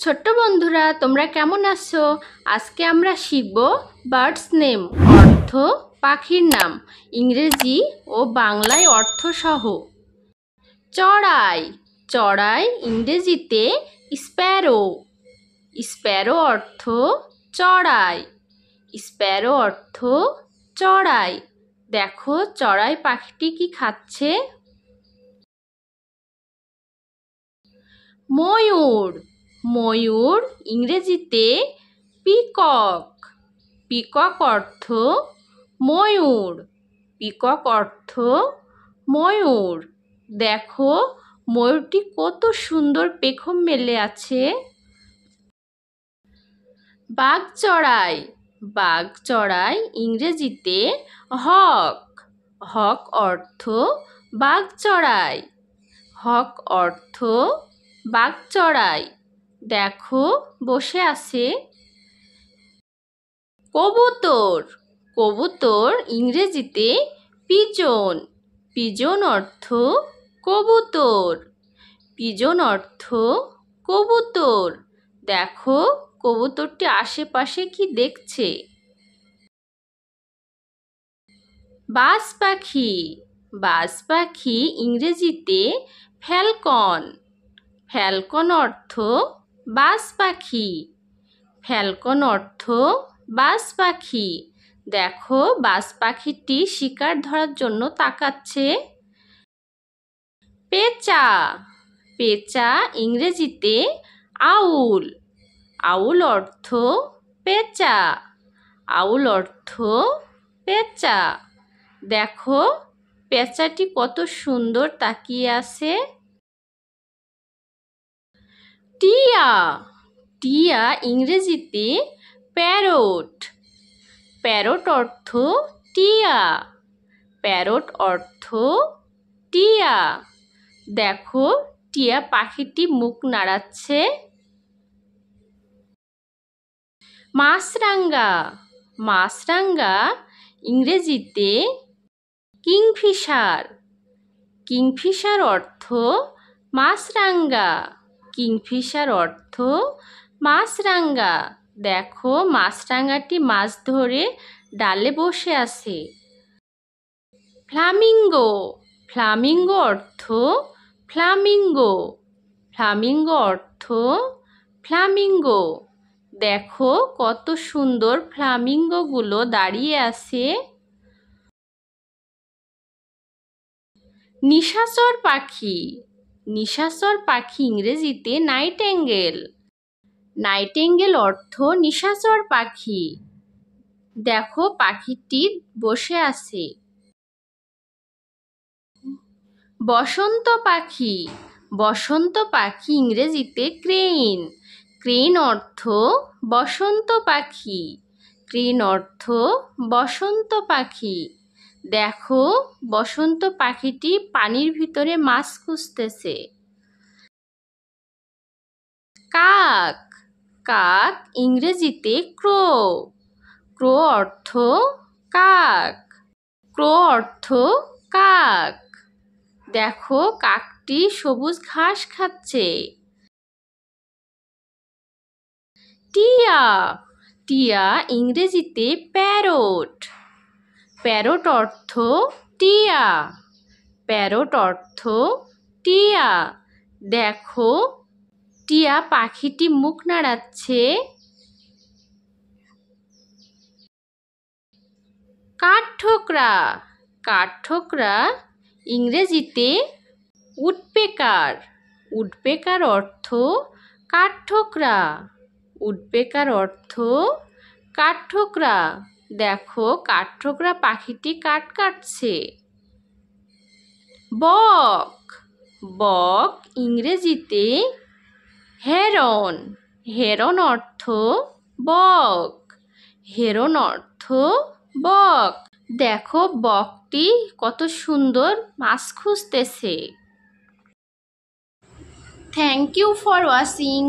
ছোট্ট বন্ধুরা, তোমরা কেমন আছো? আজকে আমরা শিখব বার্ডস নেম, অর্থ পাখির নাম, ইংরেজি ও বাংলায় অর্থ সহ। চড়াই, চড়াই ইংরেজিতে স্প্যারো। স্প্যারো অর্থ চড়াই। স্প্যারো অর্থ চড়াই। দেখো চড়াই পাখিটি কি খাচ্ছে। ময়ূর, ময়ূর ইংরেজিতে পিকক। পিকক অর্থ ময়ূর। পিকক অর্থ ময়ূর। দেখো ময়ূরটি কত সুন্দর পেখম মেলে আছে। বাঘচড়াই, বাঘচড়াই ইংরেজিতে হক। হক অর্থ বাঘচড়াই। হক অর্থ বাঘচড়াই। দেখো বসে আছে। কবুতর, কবুতর ইংরেজিতে পিজন। পিজন অর্থ কবুতর। পিজন অর্থ কবুতর। দেখো কবুতরটি আশেপাশে কি দেখছে। বাজ পাখি, বাজ পাখি ইংরেজিতে ফ্যালকন। ফ্যালকন অর্থ বাজ পাখি। ফ্যালকন অর্থ বাজ পাখি। দেখো বাজ পাখিটি শিকার ধরার জন্য তাকাচ্ছে। পেঁচা, পেঁচা ইংরেজিতে আউল। আউল অর্থ পেঁচা। আউল অর্থ পেঁচা। দেখো পেঁচাটি কত সুন্দর তাকিয়ে আছে। টিয়া, টিয়া ইংরেজিতে প্যারট। প্যারট অর্থ টিয়া। প্যারট অর্থ টিয়া। দেখো টিয়া পাখিটি মুখ নাড়াচ্ছে। মাছরাঙা, মাছরাঙা ইংরেজিতে কিংফিশার। কিংফিশার অর্থ মাছরাঙা। কিংফিশার অর্থ মাছরাঙা। দেখো মাছরাঙাটি মাছ ধরে ডালে বসে আছে। ফ্লামিঙ্গো, ফ্লামিঙ্গো অর্থ ফ্লামিঙ্গো। ফ্লামিঙ্গো অর্থ ফ্লামিঙ্গো। দেখো কত সুন্দর ফ্লামিঙ্গোগুলো দাঁড়িয়ে আছে। নিশাচর পাখি, নিশাচর পাখি ইংরেজিতে নাইটেঙ্গেল। নাইটেঙ্গেল অর্থ নিশাচর পাখি। দেখো পাখিটি বসে আছে। বসন্ত পাখি, বসন্ত পাখি ইংরেজিতে ক্রেইন। ক্রেইন অর্থ বসন্ত পাখি। ক্রেইন অর্থ বসন্ত পাখি। দেখো বসন্ত পাখিটি পানির ভিতরে মাছ খুঁজতেছে। কাক, কাক ইংরেজিতে ক্রো। ক্রো অর্থ কাক। ক্রো অর্থ কাক। দেখো কাকটি সবুজ ঘাস খাচ্ছে। টিয়া, টিয়া ইংরেজিতে প্যারট। প্যারট অর্থ টিয়া। প্যারট অর্থ টিয়া। দেখো টিয়া পাখিটি মুখ নাড়াচ্ছে। কাঠঠোকরা, কাঠঠোকরা ইংরেজিতে উডপেকার। উডপেকার অর্থ কাঠঠোকরা। উডপেকার অর্থ কাঠঠোকরা। দেখো কাঠঠোকরা পাখিটি কাঠ কাটছে। বক, বক ইংরেজিতে হেরন। হেরন অর্থ বক। হেরন অর্থ বক। দেখো বকটি কত সুন্দর মাছ খুঁজতেছে। Thank you for watching.